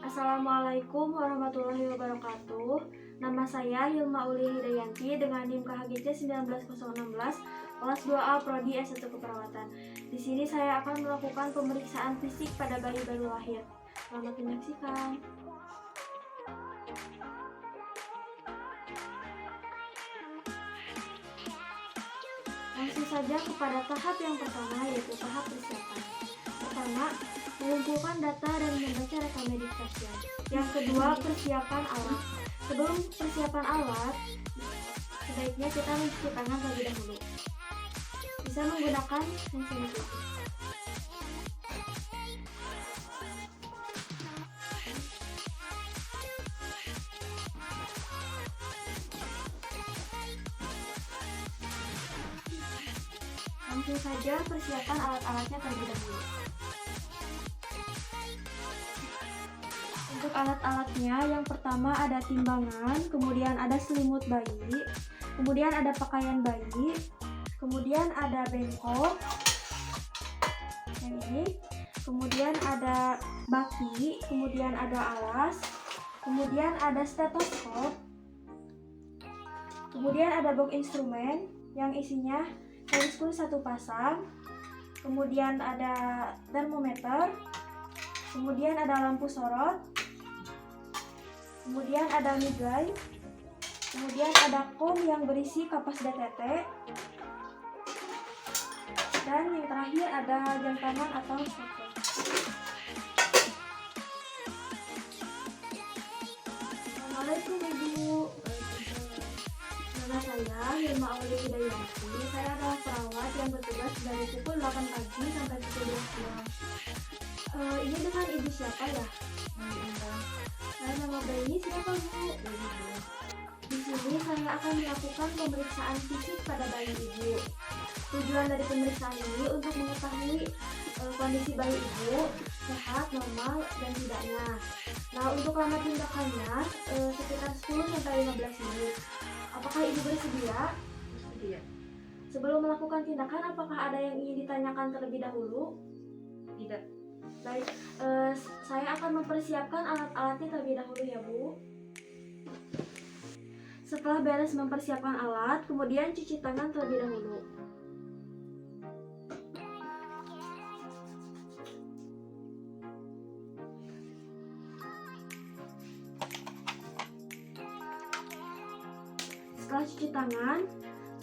Assalamualaikum warahmatullahi wabarakatuh. Nama saya Hilma Uli Hidayanti dengan NIM KHGC 19016 kelas 2A Prodi S1 Keperawatan. Di sini saya akan melakukan pemeriksaan fisik pada bayi baru lahir. Selamat menyaksikan. Langsung saja kepada tahap yang pertama, yaitu tahap persiapan. Pertama, mengumpulkan data dan membaca rekam medik pasien. Yang kedua, persiapan alat. Sebelum persiapan alat, sebaiknya kita mencuci tangan terlebih dahulu. Bisa menggunakan hand sanitizer. Langsung saja persiapan alat-alatnya terlebih dahulu. Untuk alat-alatnya, yang pertama ada timbangan, kemudian ada selimut bayi, kemudian ada pakaian bayi, kemudian ada bengkok, yang ini, kemudian ada baki, kemudian ada alas, kemudian ada stetoskop, kemudian ada box instrumen yang isinya teleskop satu pasang, kemudian ada termometer, kemudian ada lampu sorot, kemudian ada migai, kemudian ada kom yang berisi kapas DTT, dan yang terakhir ada jam tangan atau stopwatch. Assalamualaikum Ibu. Nama saya Hilma Uli Hidayanti. Saya adalah perawat yang bertugas dari pukul 8 pagi sampai pukul 12 siang. Ini dengan ibu siapa ya? Nama bayi siapa Bu? Di sini saya akan melakukan pemeriksaan fisik pada bayi ibu. Tujuan dari pemeriksaan ini untuk mengetahui kondisi bayi ibu sehat, normal, dan tidaknya. Nah, untuk lama tindakannya sekitar 10-15 menit. Apakah ibu bersedia? Bersedia. Sebelum melakukan tindakan, apakah ada yang ingin ditanyakan terlebih dahulu? Tidak. Baik, saya akan mempersiapkan alat-alatnya terlebih dahulu ya Bu. Setelah beres mempersiapkan alat, kemudian cuci tangan terlebih dahulu. Setelah cuci tangan,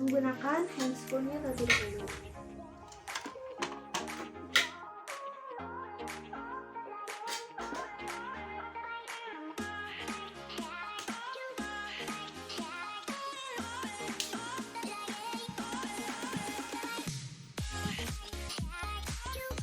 menggunakan handscoon-nya terlebih dahulu.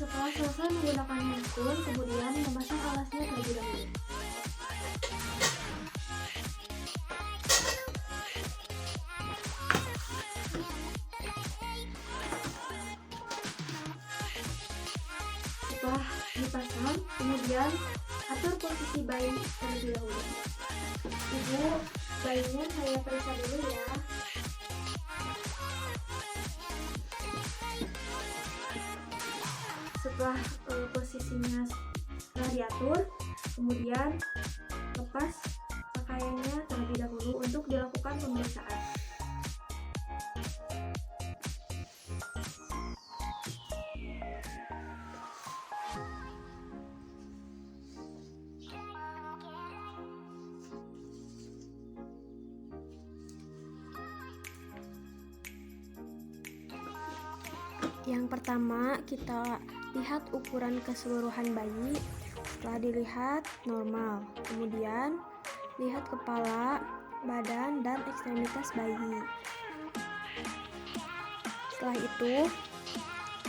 Setelah selesai menggunakan handscoon, kemudian memasang alasnya terlebih dahulu. Setelah dipasang, kemudian atur posisi bayi terlebih dahulu. Ibu, bayinya saya periksa dulu ya. Setelah posisinya sudah diatur, kemudian lepas pakaiannya terlebih dahulu untuk dilakukan pemeriksaan. Yang pertama, kita lihat ukuran keseluruhan bayi. Setelah dilihat, normal. Kemudian, lihat kepala, badan, dan ekstremitas bayi. Setelah itu,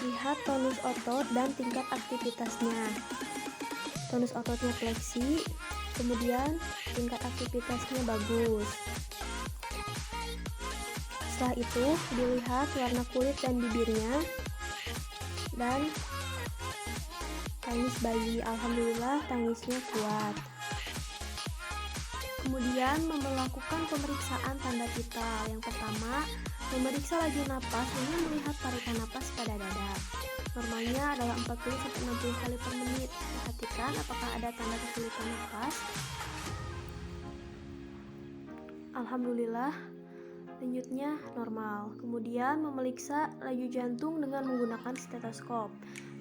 lihat tonus otot dan tingkat aktivitasnya. Tonus ototnya fleksi, kemudian tingkat aktivitasnya bagus. Setelah itu, dilihat warna kulit dan bibirnya, dan tangis bayi. Alhamdulillah tangisnya kuat. Kemudian melakukan pemeriksaan tanda vital. Yang pertama, memeriksa laju napas dengan melihat tarikan napas pada dada. Normalnya adalah 40-60 kali per menit. Perhatikan apakah ada tanda kesulitan napas. Alhamdulillah, denyutnya normal. Kemudian memeriksa laju jantung dengan menggunakan stetoskop.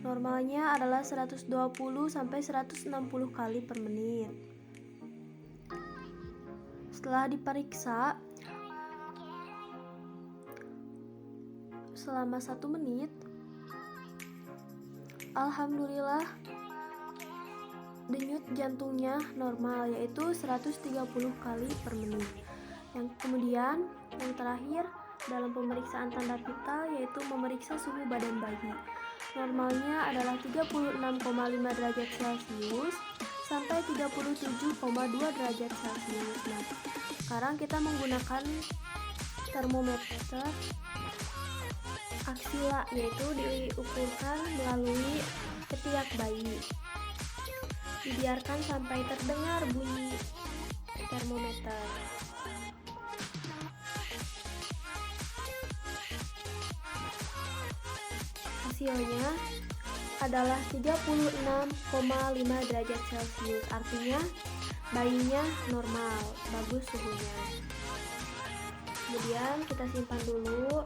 Normalnya adalah 120-160 kali per menit. Setelah diperiksa selama 1 menit, alhamdulillah denyut jantungnya normal, yaitu 130 kali per menit. Kemudian yang terakhir dalam pemeriksaan tanda vital yaitu memeriksa suhu badan bayi. Normalnya adalah 36,5 derajat Celcius sampai 37,2 derajat Celcius. Nah, sekarang kita menggunakan termometer aksila, yaitu diukurkan melalui ketiak bayi. Dibiarkan sampai terdengar bunyi termometer. Hasilnya adalah 36,5 derajat Celcius, artinya bayinya normal, bagus suhunya. Kemudian kita simpan dulu.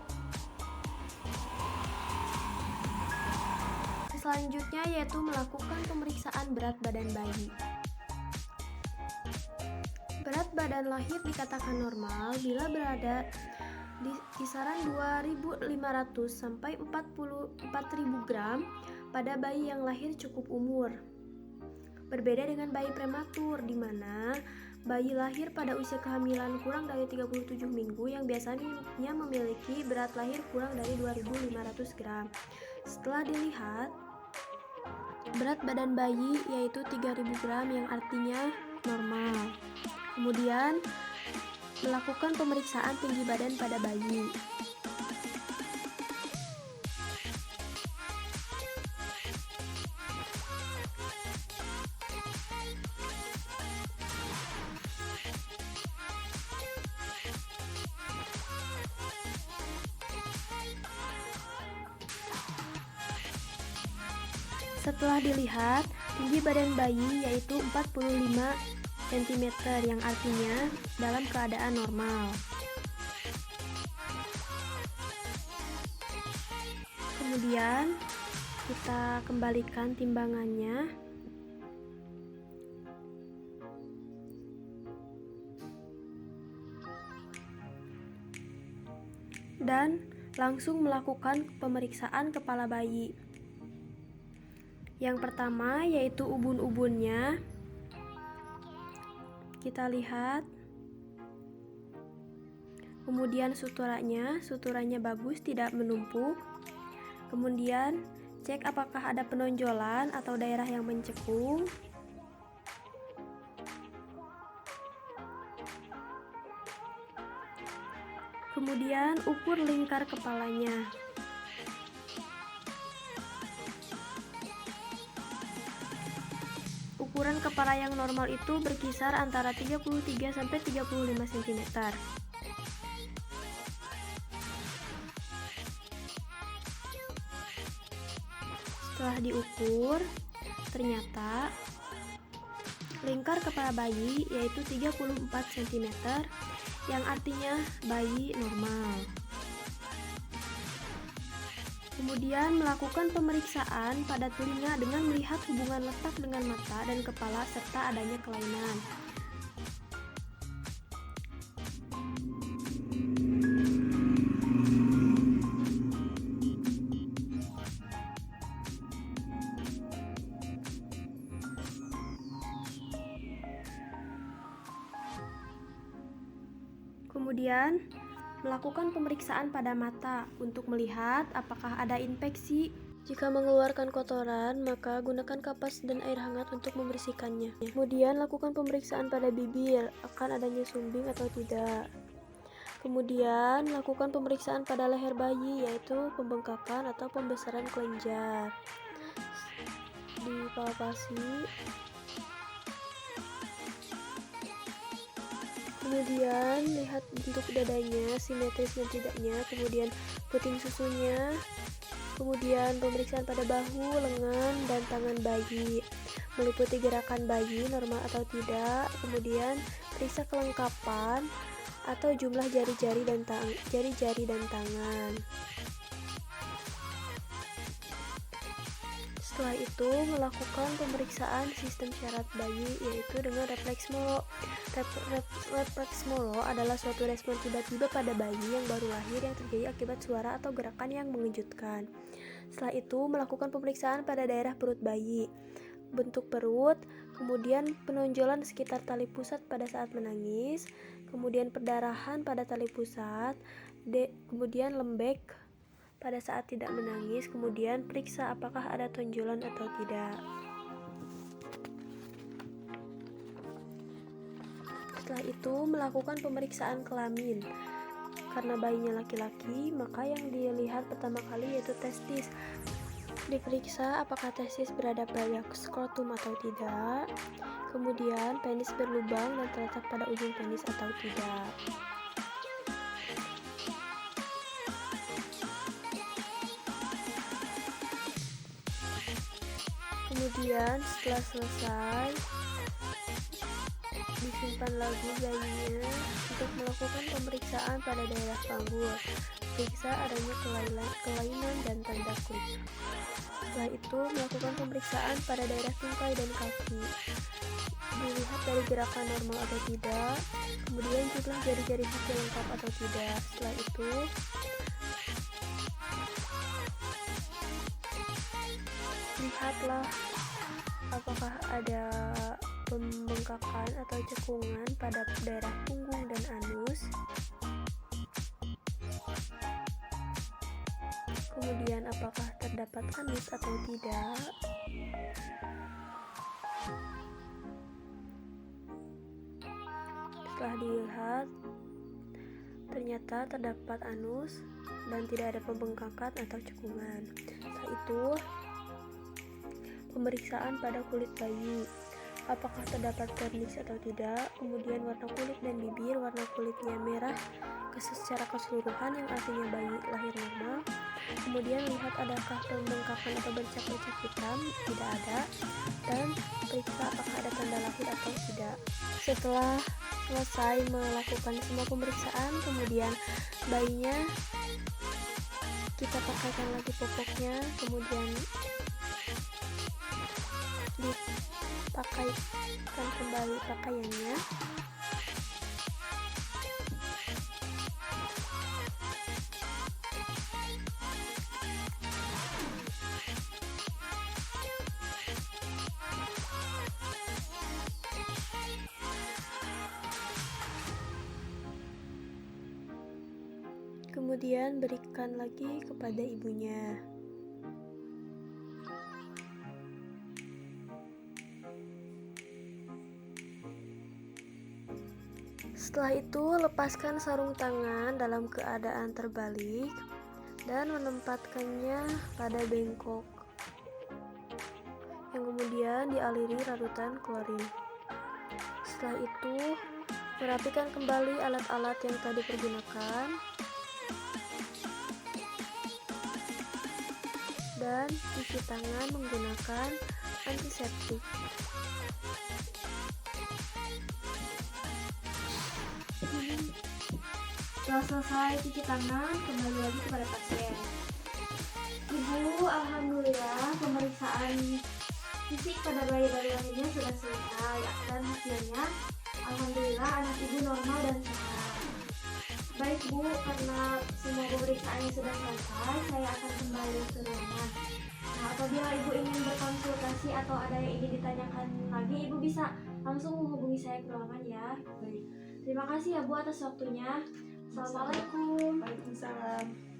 Selanjutnya yaitu melakukan pemeriksaan berat badan bayi. Berat badan lahir dikatakan normal bila berada di kisaran 2.500 sampai 44.000 gram pada bayi yang lahir cukup umur. Berbeda dengan bayi prematur, di mana bayi lahir pada usia kehamilan kurang dari 37 minggu yang biasanya memiliki berat lahir kurang dari 2.500 gram. Setelah dilihat, berat badan bayi yaitu 3.000 gram yang artinya normal. Kemudian melakukan pemeriksaan tinggi badan pada bayi. Setelah dilihat, tinggi badan bayi yaitu 45 cm yang artinya dalam keadaan normal. Kemudian kita kembalikan timbangannya. Dan langsung melakukan pemeriksaan kepala bayi. Yang pertama yaitu ubun-ubunnya. Kita lihat. Kemudian suturanya bagus, tidak menumpuk. Kemudian cek apakah ada penonjolan atau daerah yang mencekung. Kemudian ukur lingkar kepalanya. Ukuran kepala yang normal itu berkisar antara 33 sampai 35 cm. Setelah diukur, ternyata lingkar kepala bayi yaitu 34 cm, yang artinya bayi normal. Kemudian melakukan pemeriksaan pada telinga dengan melihat hubungan letak dengan mata dan kepala serta adanya kelainan. Kemudian melakukan pemeriksaan pada mata untuk melihat apakah ada infeksi. Jika mengeluarkan kotoran, maka gunakan kapas dan air hangat untuk membersihkannya. Kemudian lakukan pemeriksaan pada bibir, akan adanya sumbing atau tidak. Kemudian lakukan pemeriksaan pada leher bayi, yaitu pembengkakan atau pembesaran kelenjar. Dipalpasi. Kemudian lihat bentuk dadanya, simetris dan tidaknya. Kemudian puting susunya Kemudian pemeriksaan pada bahu, lengan, dan tangan bayi, meliputi gerakan bayi normal atau tidak. Kemudian periksa kelengkapan atau jumlah jari-jari dan tangan. Setelah itu melakukan pemeriksaan sistem syaraf bayi, yaitu dengan refleks Molo. Refleks Molo adalah suatu respon tiba-tiba pada bayi yang baru lahir yang terjadi akibat suara atau gerakan yang mengejutkan. Setelah itu melakukan pemeriksaan pada daerah perut bayi, bentuk perut, kemudian penonjolan sekitar tali pusat pada saat menangis, kemudian perdarahan pada tali pusat, kemudian lembek pada saat tidak menangis, kemudian periksa apakah ada tonjolan atau tidak. Setelah itu melakukan pemeriksaan kelamin. Karena bayinya laki-laki, maka yang dilihat pertama kali yaitu testis. Diperiksa apakah testis berada pada skrotum atau tidak. Kemudian penis berlubang dan terletak pada ujung penis atau tidak. Kemudian setelah selesai, disimpan lagi bayinya untuk melakukan pemeriksaan pada daerah panggul. Periksa adanya kelainan dan tanda klik. Setelah itu melakukan pemeriksaan pada daerah tungkai dan kaki. Dilihat dari gerakan normal atau tidak. Kemudian jumlah jari-jari kaki lengkap atau tidak. Setelah itu lihatlah apakah ada pembengkakan atau cekungan pada daerah punggung dan anus. Kemudian apakah terdapat anus atau tidak. Setelah dilihat, ternyata terdapat anus dan tidak ada pembengkakan atau cekungan. Setelah itu pemeriksaan pada kulit bayi, apakah terdapat vernix atau tidak. Kemudian warna kulit dan bibir, warna kulitnya merah secara keseluruhan yang artinya bayi lahir normal. Kemudian lihat adakah pembengkakan atau bercak-bercak hitam, tidak ada, dan periksa apakah ada tanda lahir atau tidak. Setelah selesai melakukan semua pemeriksaan, kemudian bayinya kita pakaikan lagi popoknya, kemudian dipakaikan kembali pakaiannya. Kemudian berikan lagi kepada ibunya. Setelah itu lepaskan sarung tangan dalam keadaan terbalik dan menempatkannya pada bengkok, yang kemudian dialiri larutan klorin. Setelah itu merapikan kembali alat-alat yang tadi pergunakan dan cuci tangan menggunakan antiseptik. Setelah selesai cuci tangan, kembali lagi kepada pasien. Ibu, alhamdulillah pemeriksaan fisik pada bayi-bayi lahirnya sudah selesai dan hasilnya alhamdulillah anak ibu normal dan sehat. Baik Bu, karena semua pemeriksaannya sudah selesai, saya akan kembali ke ruangan. Nah, apabila ibu ingin berkonsultasi atau ada yang ingin ditanyakan lagi, ibu bisa langsung menghubungi saya ke ruangan ya. Baik. Terima kasih ya Bu atas waktunya. Assalamualaikum. Waalaikumsalam.